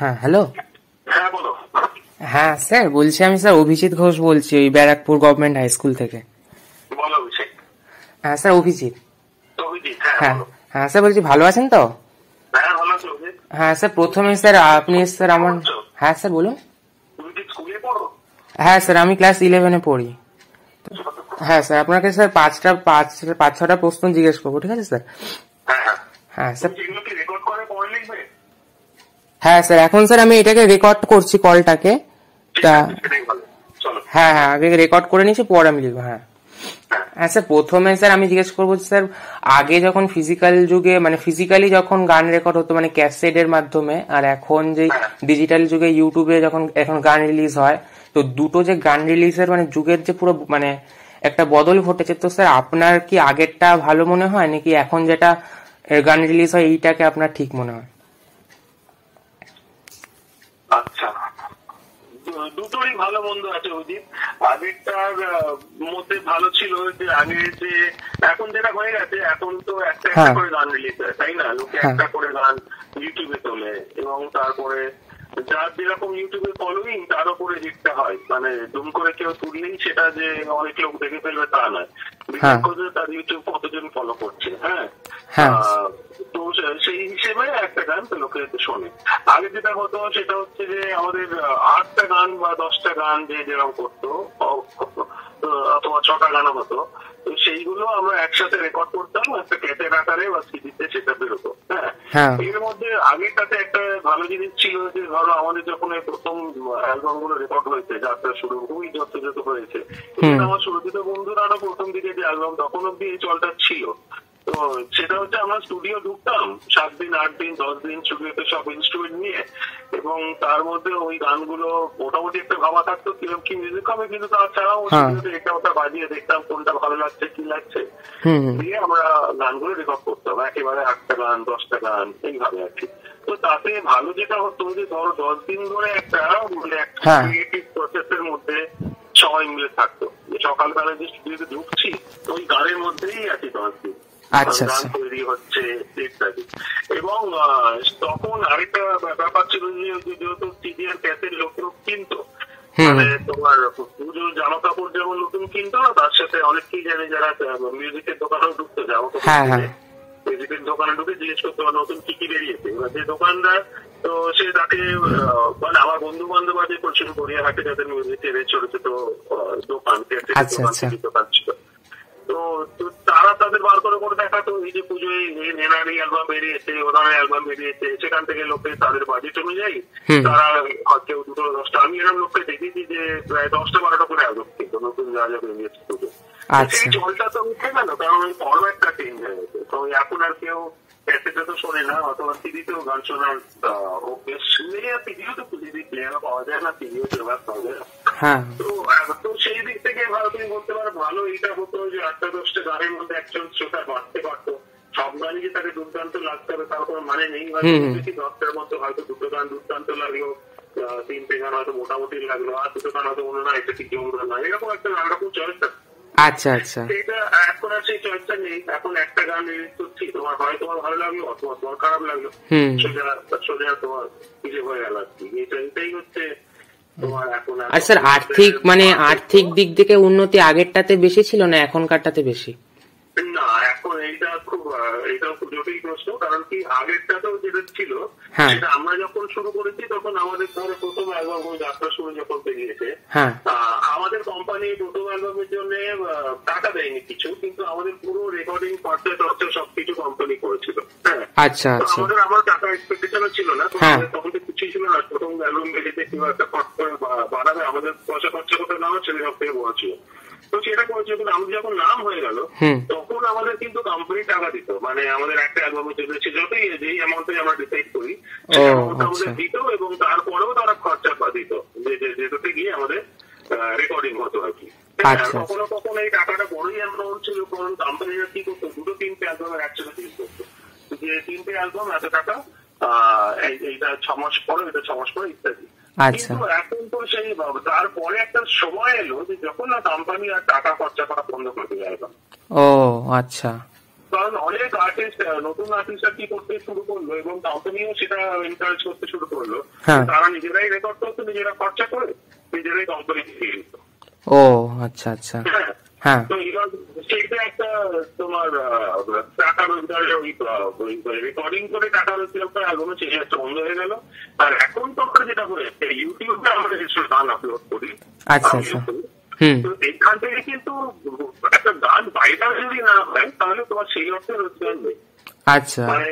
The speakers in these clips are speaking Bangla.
হ্যাঁ, হ্যালো। হ্যাঁ বলো। হ্যাঁ স্যার, বলছি আমি স্যার অভিজিৎ ঘোষ বলছি, ওই ব্যারাকপুর গভর্নমেন্ট হাই স্কুল থেকে। বলো অভিষেক। হ্যাঁ স্যার, অভিজিৎ। অভিজিৎ, হ্যাঁ হ্যাঁ বলো। হ্যাঁ স্যার, বলছি ভালো আছেন তো? হ্যাঁ ভালো আছি অভিজিৎ। হ্যাঁ স্যার, প্রথমে স্যার আপনি স্যার আমার, হ্যাঁ স্যার বলুন। তুমি কি স্কুলে পড়ো? হ্যাঁ স্যার, আমি ক্লাস 11-এ পড়ি। হ্যাঁ স্যার, আপনাকে স্যার পাঁচ ছটা প্রশ্ন জিজ্ঞেস করবো, ঠিক আছে স্যার? হ্যাঁ হ্যাঁ। হ্যাঁ স্যার। তুমি কি রেকর্ড করে পড়ে লিখবে? হ্যাঁ স্যার, এখন স্যার আমি এটাকে রেকর্ড করছি কলটাকে। তা সেটাই ভালো, চলো। হ্যাঁ হ্যাঁ, আগে রেকর্ড করে নিয়েছি, পরে আমি লিখবো। হ্যাঁ হ্যাঁ স্যার, প্রথমে স্যার আমি জিজ্ঞেস করবো স্যার, আগে যখন ফিজিক্যাল যুগে মানে ফিজিক্যালি যখন গান রেকর্ড হতো মানে ক্যাসেটের মাধ্যমে, আর এখন যে ডিজিটাল যুগে ইউটিউবে যখন এখন গান রিলিজ হয়, তো দুটো যে গান রিলিজের মানে যুগের যে পুরো মানে একটা বদল ঘটেছে, তো স্যার আপনার কি আগেরটা ভালো মনে হয় নাকি এখন যেটা গান রিলিজ হয় এইটাকে আপনার ঠিক মনে হয়? আচ্ছা, দুটোই ভালো মন্দ আছে অভিজিৎ। আগেরটার মধ্যে ভালো ছিল যে আগে যে এখন যেটা হয়ে গেছে, এখন তো একটা একটা করে গান রিলিজ হয়, তাই না? লোকে একটা করে গান ইউটিউবে তোলে এবং তারপরে যার যেরকম ইউটিউবে ফলোইং তার উপরে জিততে হয়। মানে দুম করে কেউ তুললেই সেটা যে অনেক লোক দেখে ফেলবে তা নয়, বিশেষ করে তার ইউটিউব কতজন ফলো করছে। হ্যাঁ, তো সেই হিসেবে একটা গান তো লোকে শোনে। আগে যেটা হতো সেটা হচ্ছে যে আমাদের 8টা গান বা 10টা গান যে যেরকম করতো, অথবা 6টা গানও হতো, তো সেইগুলো আমরা একসাথে রেকর্ড করতাম একটা ক্যাসেট আকারে বা সিডিতে, সেটা বেরোতো। হ্যাঁ, এর মধ্যে আগেরটাতে একটা ভালো জিনিস ছিল যে ধরো আমাদের যখন প্রথম অ্যালবাম গুলো রেকর্ড হয়েছে, যাত্রা শুরু খুবই যথাযথ হয়েছে, আমার সুরক্ষিত বন্ধুরা আরো প্রথম দিকে যে অ্যালবাম, তখন অব্দি এই চলটা ছিল। তো সেটা হচ্ছে আমরা স্টুডিও ঢুকতাম 7 দিন 8 দিন 10 দিন স্টুডিওতে সব ইনস্ট্রুমেন্ট নিয়ে, এবং তার মধ্যে ওই গানগুলো মোটামুটি একটা ভাবা থাকতো কিরকম কি মিউজিক হবে, কিন্তু তাছাড়াও স্টুডিওতে এটা ওটা বাজিয়ে দেখতাম কোনটা ভালো লাগছে কি লাগছে, দিয়ে আমরা গানগুলো রেকর্ড করতাম একেবারে 8টা গান 10টা গান এইভাবে আর কি। তো তাতে ভালো যেটা হতো যে ধরো 10 দিন ধরে একটা মানে ক্রিয়েটিভ প্রসেসের মধ্যে সবাই মিলে থাকতো। সকালবেলা যে স্টুডিওতে ঢুকছি ওই গানের মধ্যেই আছি 10 দিন, গান তৈরি হচ্ছে ইত্যাদি। এবং তখন আরেকটা ব্যাপার ছিল যে যেহেতু সিডি আর ক্যাসেট লোক কিনতো, মানে তোমার পুজো জামা কাপড় যেমন নতুন কিনতো না, তার সাথে অনেকেই জানে যারা মিউজিকের দোকানেও ঢুকতো, জামা কাপড় মিউজিকের দোকানে ঢুকে জিজ্ঞেস করতো নতুন কি কি বেরিয়েছে। এবার যে দোকানদার, তো সে তাকে মানে আমার বন্ধু বান্ধব আছে প্রচুর গড়িয়াহাটে যাদের মিউজিকের ছোট ছোট দোকান দোকান ছিল, তো তারা তাদের বার করে করে দেখাতো এই যে পুজোয় এনারি অ্যালবাম বেরিয়েছে, ওনার অ্যালবাম বেরিয়েছে, সেখান থেকে লোকে তাদের বাজেট অনুযায়ী তারা কেউ 2-10টা, আমি এরকম লোককে দেখেছি যে প্রায় 10টা-12টা করে অ্যালবাম কিন্তু নতুন যা যা বেরিয়েছে পুজো। সেই জলটা তো উঠে গেল, কারণ ওই ফরম্যাটটা চেঞ্জ হয়ে গেছে। তো এখন আর কেউ ক্যাসেটে তো শোনে না, অথবা সিডিতেও গান শোনার অভ্যেস নেই, আর সিডিও তো সিডি প্লেয়ারও পাওয়া যায় না, সিডিও সেবার পাওয়া যায় না। তো সেই দিক থেকে ভালো তুমি বলতে পারো ভালো এইটা হতো যে 8টা-10টা গানের মধ্যে একজন শ্রোতা বাড়তে পারতো। সব গানই যে তাকে দুর্দান্ত লাগতে হবে তার কোনো মানে নেই, হয়তো 10টার মধ্যে হয়তো 2টো গান দুর্দান্ত লাগলো, 3টে গান হয়তো মোটামুটি লাগলো, আর 2টো গান হয়তো মনে না এটা ঠিক জমলো না, এরকম একটা নানা রকম চয়েস থাকতো। আচ্ছা আচ্ছা, এটা এখন আর সেই চয়েসটা নেই। এখন একটা গান রিলিজ করছি, তোমার হয় তোমার ভালো লাগলো অথবা তোমার খারাপ লাগলো, সোজা তোমার ইয়ে হয়ে গেল আর কি। এটাই হচ্ছে তোমার এখন। আর স্যার আর্থিক দিক থেকে উন্নতি আগেরটাতে বেশি ছিল না এখনকারটাতে বেশি? না, এখন এইটাও খুব জটিল প্রশ্ন, কারণ কি আগেরটাতেও যেটা ছিল সেটা আমরা যখন শুরু করেছি তখন আমাদের ধরো প্রথম অ্যালবাম যাত্রা শুরু যখন বেরিয়েছে, আমাদের কোম্পানি প্রথম অ্যালবামের জন্য টাকা দেয়নি কিছু, কিন্তু আমাদের পুরো রেকর্ডিং খরচা সবকিছু কোম্পানি করেছিল। আচ্ছা, আমার টাকা এক্সপেকটেশনও ছিল না, তখন তো কিছুই ছিল না। প্রথম অ্যালবাম বেরিয়েছে কেউ একটা বাড়াবে, আমাদের পয়সা খরচা করতে না হচ্ছে সব থেকে বড় ছিল। তো সেটা করেছিল, কিন্তু আমাদের যখন নাম হয়ে গেল তখন আমাদের কিন্তু কোম্পানি টাকা দিত, মানে আমাদের একটা অ্যালবামে চলেছে যতই যেই অ্যামাউন্টে আমরা ডিসাইড করি সেই অ্যামাউন্ট আমাদের দিত, এবং তারপরেও তারা খরচা দিত যেটাতে গিয়ে আমাদের রেকর্ডিং হতো আর কি। কখনো কখনো এই টাকাটা বড়ই অ্যামাউন্ট ছিল, কারণ কোম্পানিরা কি করতো 2-3টে অ্যালবামের একসাথে ডিল করতো, যে 3টে অ্যালবাম এত টাকা, এইটা 6 মাস পরে, এটা 6 মাস পরে ইত্যাদি। কিন্তু এখন তো সেই তারপরে একটা সময় এলো যে যখন না কোম্পানি আর টাকা খরচা করা বন্ধ করে দিল অ্যালবাম। ও আচ্ছা, কারণ অনেক আর্টিস্ট, নতুন আর্টিস্টরা কি করতে শুরু করলো এবং কোম্পানিও সেটা এনকারেজ করতে শুরু করলো, তারা নিজেরাই রেকর্ড করতো, নিজেরা খরচা করে নিজেরাই কোম্পানিকে দিয়ে দিত। ও আচ্ছা আচ্ছা। হ্যাঁ, তো এবার সেটা একটা তোমার টাকা রোজগারের ওই রেকর্ডিং করে টাকা রোজগারটা এখনো চেয়ে যাচ্ছে, বন্ধ হয়ে গেল। আর এখন তো আমরা যেটা করে ইউটিউবে আমরা কিছু গান আপলোড করি। আচ্ছা আচ্ছা। তো এখান থেকে কিন্তু একটা গান ভাইরাল যদি না হয় তাহলে তোমার সেই অর্থে রোজগার নেই। আচ্ছা, মানে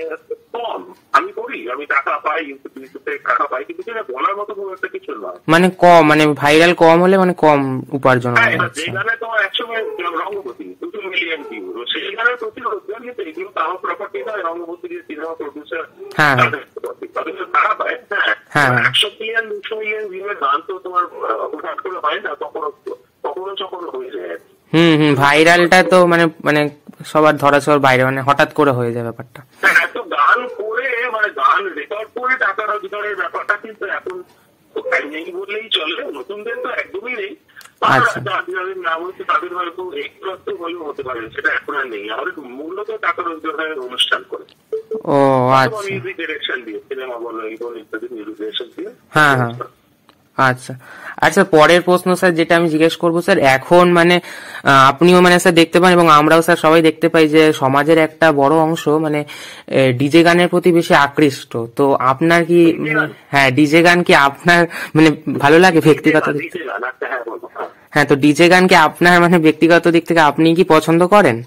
কম আমি করি, আমি টাকা পাই, ইউটিউবে টাকা পাই, কিন্তু সেটা বলার মতো কোনো একটা কিছু নয়। মানে কম, মানে ভাইরাল কম হলে মানে কম উপার্জন হয়। যে গানে তোমার 100 রঙ্গবতী 2 মিলিয়ন ভিউ, সেই গানের প্রতি রোজগার কিন্তু এগুলো তাও প্রপার্টি নয়, রঙ্গবতী সিনেমা প্রডিউসার তারা পায়। হ্যাঁ, 100 মিলিয়ন 200 মিলিয়ন ভিউয়ের গান তো তোমার হঠাৎ করে হয় না, কখনো কখনো হয়ে যায়। ভাইরালটা তো মানে মানে সবার ধরা ছোঁয়ার বাইরে, মানে হঠাৎ করে হয়ে যায় ব্যাপারটা। এত গান করে মানে গান রেকর্ড করে টাকা রোজগারের ব্যাপারটা কিন্তু এখন নেই বললেই চলে, নতুনদের তো একদমই নেই। যাদের নাম হচ্ছে তাদের হয়তো একটু হলেও হতে পারে, সেটা এখন আর নেই। আমাদের মূলত টাকা রোজগারের অনুষ্ঠান করে। ও আচ্ছা, মিউজিক ডিরেকশন দিয়ে, সিনেমা বলো এই বলো ইত্যাদি মিউজিক ডিরেকশন দিয়ে। হ্যাঁ হ্যাঁ, আচ্ছা আচ্ছা। পরের প্রশ্ন স্যার যেটা আমি জিজ্ঞেস করবো স্যার, এখন মানে আপনিও মানে স্যার দেখতে পান এবং আমরাও স্যার সবাই দেখতে পাই যে সমাজের একটা বড় অংশ মানে ডিজে গানের প্রতি বেশি আকৃষ্ট। তো আপনার কি, হ্যাঁ ডিজে গান কি আপনার মানে ভালো লাগে ব্যক্তিগত দিক থেকে? হ্যাঁ, তো ডিজে গান কি আপনার মানে ব্যক্তিগত দিক থেকে আপনি কি পছন্দ করেন?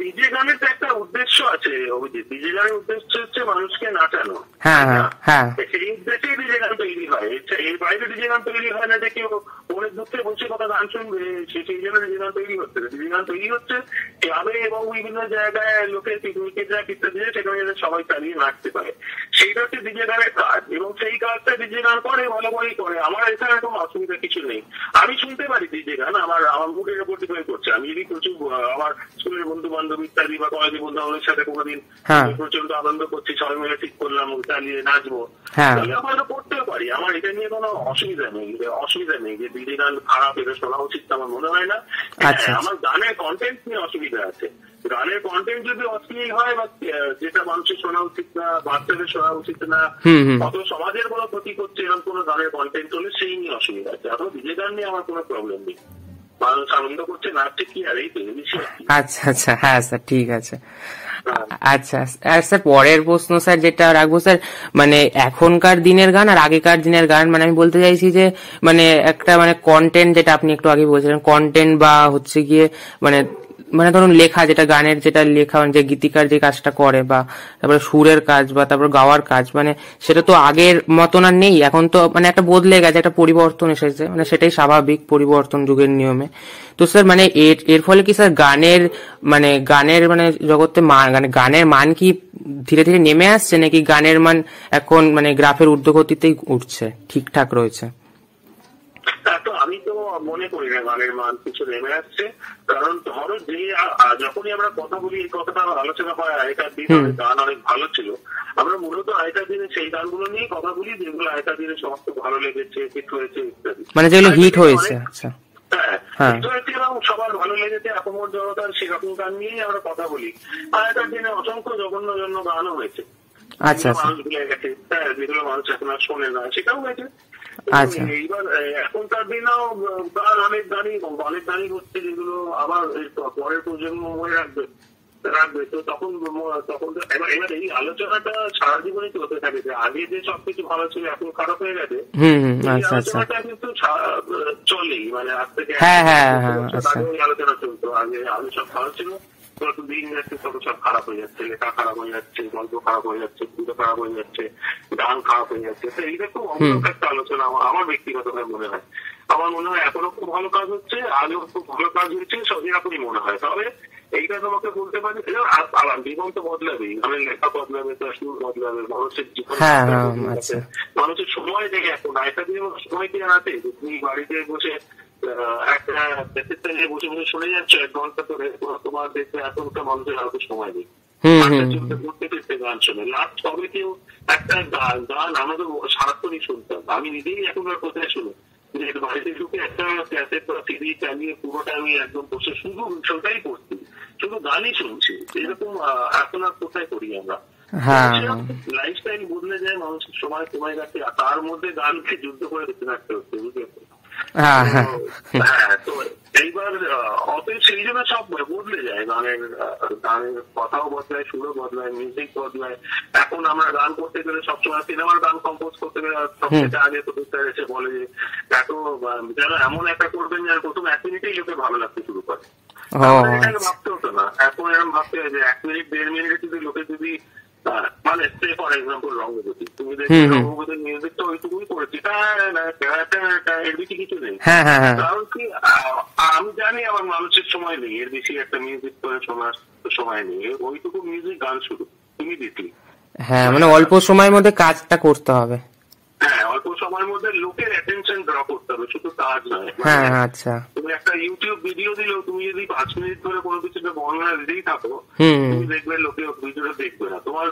ডিজে গানের তো একটা উদ্দেশ্য আছে অভিজিৎ, ডিজে গানের উদ্দেশ্য হচ্ছে মানুষকে নাচানো। হ্যাঁ হ্যাঁ, সেই উদ্দেশ্যেই ডিজে গান তৈরি হয়। এর বাইরে ডিজে গান তৈরি হয় না যে কেউ অনেক দূর থেকে বসে কথা গান শুনবে, সেই জন্য ডিজে গান তৈরি হচ্ছে। ডিজে গান তৈরি হচ্ছে ক্লাবে এবং বিভিন্ন জায়গায় লোকের পিকনিকে যায় ইত্যাদি, সেখানে সবাই চালিয়ে নাচতে পারে। সেইটা হচ্ছে ডিজে গানের কাজ, এবং সেই কাজটা ডিজে গান করে ভালো করেই করে। আমার এখানে কোনো অসুবিধা কিছু নেই, আমি শুনতে পারি ডিজে গান, আমার মুডের উপর ডিপেন্ড করছে। আমি যদি প্রচুর আমার স্কুলের বন্ধু বান্ধব ইত্যাদি বা কলেজের বন্ধু বান্ধবের সাথে কোনোদিন প্রচন্ড আনন্দ করছি, সবাই মিলে ঠিক করলাম চালিয়ে নাচবো, তাহলে হয়তো করতেও পারি। আমার এটা নিয়ে কোনো অসুবিধা নেই যে ডিজে গান খারাপ, এটা শোনা উচিত আমার মনে হয় না। আমার গানের কন্টেন্ট নিয়ে অসুবিধা আছে। গানের কন্টেন্ট যদি অশ্লীল হয় বা যেটা মানুষের শোনা উচিত না, বাচ্চাদের শোনা উচিত না, অত সমাজের কোনো ক্ষতি করছে এরকম কোনো গানের কন্টেন্ট হলে সেই নিয়ে অসুবিধা আছে। এখন ডিজে গান নিয়ে আমার কোনো প্রবলেম নেই, মানুষ আনন্দ করছে, নাচছে, কি আর এই তো। আচ্ছা আচ্ছা, হ্যাঁ স্যার ঠিক আছে। আচ্ছা স্যার, পরের প্রশ্ন স্যার যেটা রাখবো স্যার, মানে এখনকার দিনের গান আর আগেকার দিনের গান, মানে আমি বলতে চাইছি যে মানে একটা মানে কন্টেন্ট, যেটা আপনি একটু আগে বলছিলেন কন্টেন্ট, বা হচ্ছে গিয়ে মানে মানে ধরুন লেখা, যেটা গানের যেটা লেখা, যে গীতিকার যে কাজটা করে, বা তারপরে সুরের কাজ বা তারপর গাওয়ার কাজ, মানে সেটা তো আগের মতন আর নেই। এখন তো মানে একটা বদলে গেছে, একটা পরিবর্তন এসেছে, মানে সেটাই স্বাভাবিক পরিবর্তন যুগের নিয়মে। তো স্যার মানে এর ফলে কি স্যার গানের মানে জগতে মানে গানের মান কি ধীরে ধীরে নেমে আসছে, নাকি গানের মান এখন মানে গ্রাফের ঊর্ধ্বগতিতেই উঠছে, ঠিকঠাক রয়েছে? আমি তো মনে করি না গানের মান কিছু নেমে আসছে, কারণ ধরো যে যখনই আমরা কথা বলি, এই কথাটা আলোচনা হয় আগেকার দিনে গান অনেক ভালো ছিল, আমরা মূলত আগেকার দিনে সেই গানগুলো নিয়ে কথা বলি যেগুলো আগেকার দিনে সমস্ত ভালো লেগেছে, হিট হয়েছে ইত্যাদি, মানে যেগুলো হিট হয়েছে। আচ্ছা, হ্যাঁ, সবার ভালো লেগেছে, আপমর জনতার সেরকম গান নিয়েই আমরা কথা বলি। আগেকার দিনে অসংখ্য জঘন্য জন্য গানও হয়েছে, মানুষ ভুলে গেছে, যেগুলো মানুষ এখন আর শোনে না, সেটাও হয়েছে। এইবার এখনকার দিনেও গান অনেক গানই হচ্ছে, যেগুলো আবার পরের প্রজন্ম মনে রাখবে। তো তখন এবার এই আলোচনাটা সারা জীবনই চলতে থাকে, যে আগে যে সবকিছু ভালো ছিল এখন খারাপ হয়ে গেছে, এই আলোচনাটা কিন্তু চলেই, মানে আজ থেকে আলোচনা চলতো। আগে সব ভালো ছিল, যত দিন যাচ্ছে তত সব খারাপ হয়ে যাচ্ছে, লেখা খারাপ হয়ে যাচ্ছে, গল্প খারাপ হয়ে যাচ্ছে, পুজো খারাপ হয়ে যাচ্ছে, গান খারাপ হয়ে যাচ্ছে। তো এইটা খুব অমূলক একটা আলোচনা আমার ব্যক্তিগতভাবে মনে হয়। আমার মনে হয় এখনো খুব ভালো কাজ হচ্ছে, আগেও খুব ভালো কাজ হচ্ছে, সব এরকমই মনে হয়। তবে এইটা তোমাকে বলতে পারি, জীবন তো বদলাবেই, আমার লেখা বদলাবে, তার সুর বদলাবে, মানুষের জীবন, মানুষের সময় দেখে এখন আগেকার দিনে সময় কি জানাতে, তুমি বাড়িতে বসে একটা বসে বসে শুনে যাচ্ছ 1 ঘন্টা ধরে, তোমার দেখতে এখনকার মানুষের আরো সময় নেই, ঘুরতে ফিরতে গান শোনে। লাস্ট কবে কেউ একটা গান আমাদের সারাক্ষণই শুনতাম, আমি নিজেই এখনকার কোথায় শুনি, যে বাড়িতে ঢুকে একটা ক্যাসেট বা সিডি চালিয়ে পুরোটা আমি একদম বসে শুধু সেটাই করছি, শুধু গানই শুনছি, এরকম এখন আর কোথায় করি আমরা। লাইফস্টাইল বদলে যায়, মানুষের সময় কমে গেছে, আর তার মধ্যে গানকে যুদ্ধ করে বেঁচে থাকতে হচ্ছে, বুঝেছো? হ্যাঁ, তো এইবার অতএব সেই জন্য সব বদলে যায়, গানের কথাও বদলায়, সুরও বদলায়, মিউজিক বদলায়। এখন আমরা গান করতে গেলে সবসময় সিনেমার গান কম্পোজ করতে গেলে সবথেকে আগে প্রডিউসার এসে বলে যে এত যেন এমন একটা করবেন যার প্রথম 1 মিনিটেই লোকে ভালো লাগতে শুরু করে। এটাকে ভাবতে হতো না, এখন এরকম ভাবতে হয় যে 1 মিনিট 1.5 মিনিটে যদি লোকে যদি মানে ফর এক্সাম্পল রঙ্গবতী, তুমি দেখবে রঙ্গবতীর মিউজিক তো ওইটুকুই করেছি, এর বেশি কিছু নেই। কারণ কি আমি জানি আমার মানুষের সময় নেই, এর বেশি একটা মিউজিক করে শোনার সময় নেই, ওইটুকু মিউজিক গান শুরু তুমি দিতি। হ্যাঁ, মানে অল্প সময়ের মধ্যে কাজটা করতে হবে। হ্যাঁ, অল্প সময়ের মধ্যে লোকের অ্যাটেনশন ড্র করতে হবে, শুধু কাজ নয়। হ্যাঁ, আচ্ছা, তুমি একটা ইউটিউব ভিডিও দিলেও তুমি যদি 5 মিনিট ধরে কোনো কিছু বর্ণনা দিতেই থাকো, তুমি দেখবে লোকে ভিডিওটা দেখবে না। তোমার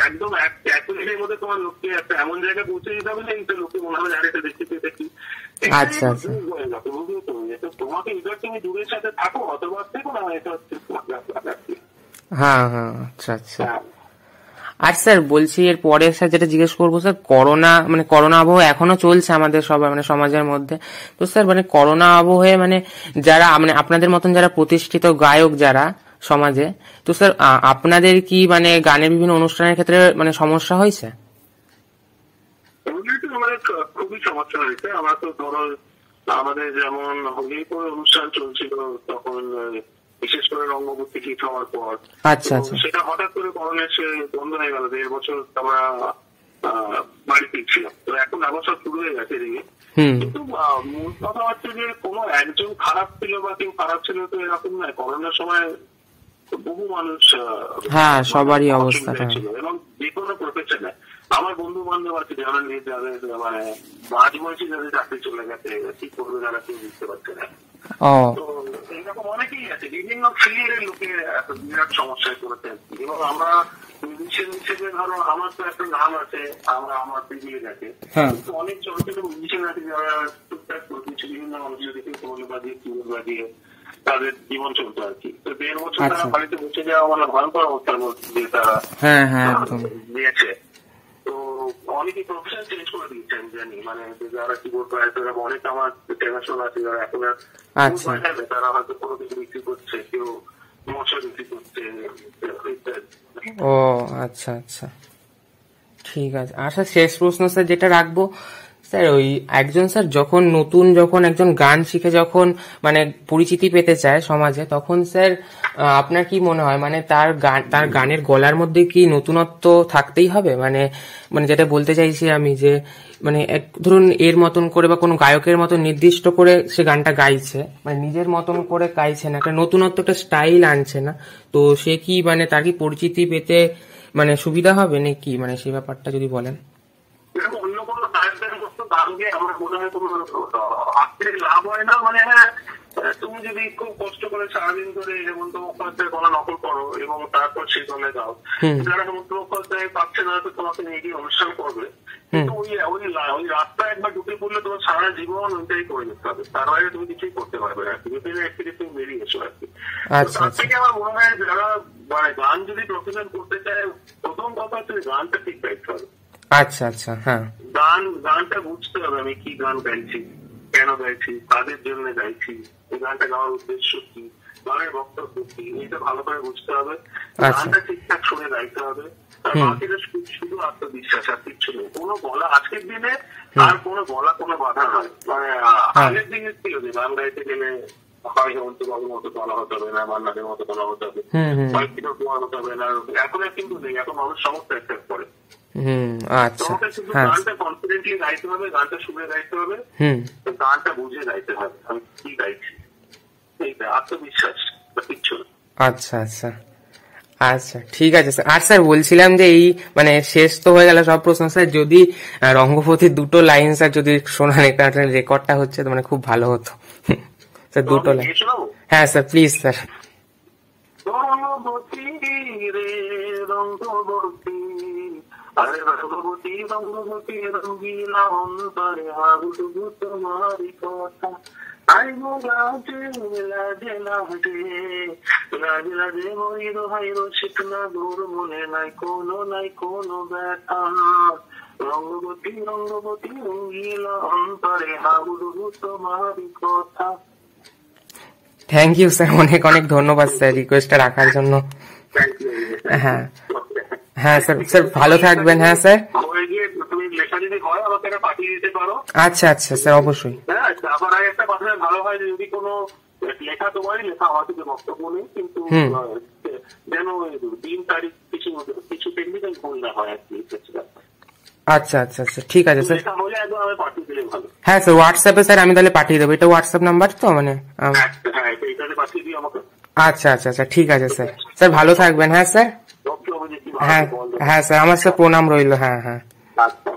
একদম 1 মিনিটের মধ্যে তোমার লোককে একটা এমন জায়গায় পৌঁছে দিতে হবে যে লোকে মনে হবে আর এটা দেখতে দেখি। আচ্ছা আচ্ছা, তোমাকে এবার তুমি দূরের সাথে থাকো, অতবার থেকো না, এটা হচ্ছে। হ্যাঁ হ্যাঁ, আচ্ছা আচ্ছা। আর স্যার বলছি এর পরে স্যার যেটা জিজ্ঞেস করবো স্যার, করোনা আবহ এখনো চলছে আমাদের সবার মানে সমাজের মধ্যে। তো স্যার মানে করোনা আবহে মানে যারা মানে আপনাদের মতন যারা প্রতিষ্ঠিত গায়ক যারা সমাজে, তো স্যার আপনাদের কি মানে গানের বিভিন্ন অনুষ্ঠানের ক্ষেত্রে মানে সমস্যা হয়েছে? খুবই সমস্যা হয়েছে। আমরা তো ধরো আমাদের যেমন হোলির পরে অনুষ্ঠান চলছিল, তখন বিশেষ করে রঙ্গবতী হিট হওয়ার পর সেটা হঠাৎ করে করোনা এসে বন্ধ হয়ে গেল। 1.5 বছর আমরা বাড়িতে ছিলাম, তো এখন আবার সব শুরু হয়ে গেছে এদিকে। কিন্তু মূল কথা হচ্ছে যে কোনো একজন খারাপ ছিল বা কেউ খারাপ ছিল তো এরকম নয়। করোনার সময় বহু মানুষ সবারই অবস্থা ছিল, এবং যে কোনো প্রফেশনে আমার বন্ধু বান্ধব আছে যারা নিয়ে যাদের মানে মাঝ বয়সী যাদের চাকরি চলে গেছে, কি করবে যারা কেউ বুঝতে পারছে না। তো এইরকম অনেকেই আছে, বিভিন্ন ফিল্ডের লোকে বিরাট সমস্যায় পড়েছে। এবং আমরা মিউজিশিয়ান হিসেবে ধরো আমার তো একটা নাম আছে, আমার প্রিভিলেজ আছে, কিন্তু অনেক ছোট ছোট মিউজিশিয়ান আছে যারা টুকটাক করছে, বিভিন্ন মানুষের দিকে টোল বাজিয়ে কিবোর্ড বাজিয়ে তাদের জীবন চলতো আর কি। তো 1.5 বছর তারা বাড়িতে বসে যাওয়া মানে ভয়ঙ্কর অবস্থার মধ্যে তারা দিয়েছে। তো অনেকে প্রফেশন চেঞ্জ করে দিচ্ছে আমি জানি, মানে যারা কিবোর্ড বাজায় তারা অনেক আমার টেনশন আছে যারা এখন তারা হয়তো কোনো কিছু বিক্রি করছে, কেউ মশা বিক্রি করছে। ও আচ্ছা আচ্ছা, ঠিক আছে। আচ্ছা, শেষ প্রশ্ন স্যার যেটা রাখবো স্যার, ওই একজন স্যার যখন একজন গান শিখে যখন মানে পরিচিতি পেতে চায় সমাজে, তখন স্যার আপনার কি মনে হয় মানে তার গানের গলার মধ্যে কি নতুনত্ব থাকতেই হবে? মানে যেটা বলতে চাইছি আমি যে মানে ধরুন এর মতন করে বা কোনো গায়কের মতন নির্দিষ্ট করে সে গানটা গাইছে, মানে নিজের মতন করে গাইছে না, একটা নতুনত্ব একটা স্টাইল আনছে না, তো সে কি মানে তার কি পরিচিতি পেতে মানে সুবিধা হবে নাকি, মানে সেই ব্যাপারটা যদি বলেন। অন্য কোনো গায়কদের মতো গান গিয়ে আমার মনে হয় কোনো লাভ হয় না। মানে তুমি যদি খুব কষ্ট করে সারাদিন ধরে হেমন্ত মুখোপাধ্যায়ের গলা নকল করো এবং তারপর সেই গলায় গাও, যারা হেমন্ত মুখোপাধ্যায় পাচ্ছে না তো তোমাকে নিয়ে গিয়ে অনুষ্ঠান করবে, কিন্তু ওই রাস্তা একবার ঢুকে পড়লে তোমার সারা জীবন ওইটাই করে যেতে হবে, তার বাইরে তুমি কিছুই করতে পারবে না। তুমি তুমি বেরিয়ে এসো আর কি। তার থেকে আমার মনে হয় যারা মানে গান যদি প্রফেশন করতে চায়, প্রথম কথা হচ্ছে গানটা ঠিক গাইতে হবে। আচ্ছা আচ্ছা, হ্যাঁ, গানটা বুঝতে হবে আমি কি গান গাইছি, কেন গাইছি, কাদের জন্য গাইছি, এই গানটা গাওয়ার উদ্দেশ্য কি, গানের বক্তব্য কি, এটা ভালো করে বুঝতে হবে। গানটা ঠিকঠাক শুনে গাইতে হবে। আর বাকিটা শুধু আত্মবিশ্বাস, আর কিচ্ছু নেই। কোনো গলা আজকের দিনে আর কোনো গলা কোনো বাধা নয়। মানে আগের দিনে ছিল যে গান গাইতে গেলে হয় হেমন্ত বাবুর মতো বলা হতে হবে না, মান্নাদের মতো বলা হতে হবে, কয়েকদিনও তোমার হতে হবে না। এখন আর কিন্তু নেই, এখন মানুষ সমস্ত অ্যাকসেপ্ট করে। তোমাকে শুধু গানটা কনফিডেন্টলি গাইতে হবে, গানটা শুনে গাইতে হবে, গানটা বুঝে গাইতে হবে আমি কি গাইছি, এইটা আত্মবিশ্বাস কিচ্ছু না। আচ্ছা আচ্ছা আচ্ছা, ঠিক আছে স্যার। আর স্যার বলছিলাম যে এই মানে শেষ তো হয়ে গেল সব প্রশ্ন, স্যার যদি রঙ্গপতির 2টো লাইন স্যার যদি শোনান, একটা রেকর্ডটা হচ্ছে তো মানে খুব ভালো হতো স্যার, 2টো লাইন। হ্যাঁ স্যার, প্লিজ স্যার। রঙ্গবতী রে রঙ্গবতী, আরে রঙ্গবতী রঙ্গবতী রঙ্গিলা অন্তরে হাগুটুকু তোমারই কথা, আইবো লাজে লাজে লাজে লাজে লাজে মরির হাইরো শিখনা দূর মনে নাই কোনো ব্যথা রঙ্গবতী রঙ্গবতী রঙ্গিলা অন্তরে হাবুডুবু তোমারই কথা। থ্যাংক ইউ স্যার, অনেক অনেক ধন্যবাদ স্যার রিকোয়েস্টটা রাখার জন্য। হ্যাঁ হ্যাঁ স্যার, স্যার ভালো থাকবেন। হ্যাঁ স্যার, তুমি লেখা যদি হয় আমাকে একটা পাঠিয়ে দিতে পারো। আচ্ছা আচ্ছা স্যার, অবশ্যই। হ্যাঁ, আবার আগে একটা পাঠালে ভালো হয়, যদি কোনো লেখা তোমারই লেখা আমার কিছু বক্তব্য নেই, কিন্তু যেন দিন তারিখ কিছু টেকনিক্যাল ভুল না হয় আর কি। আচ্ছা আচ্ছা আচ্ছা, ঠিক আছে স্যার। লেখা হলে একদম আমি পাঠিয়ে দিলে ভালো। হ্যাঁ স্যার, হোয়াটসঅ্যাপে স্যার আমি তাহলে পাঠিয়ে দেবো। এটা হোয়াটসঅ্যাপ নাম্বার তো মানে? হ্যাঁ, এইটাতে পাঠিয়ে দিও আমাকে। আচ্ছা আচ্ছা আচ্ছা, ঠিক আছে স্যার। স্যার ভালো থাকবেন। হ্যাঁ স্যার। হ্যাঁ হ্যাঁ স্যার, আমার স্যার প্রণাম রইল। হ্যাঁ হ্যাঁ। আচ্ছা।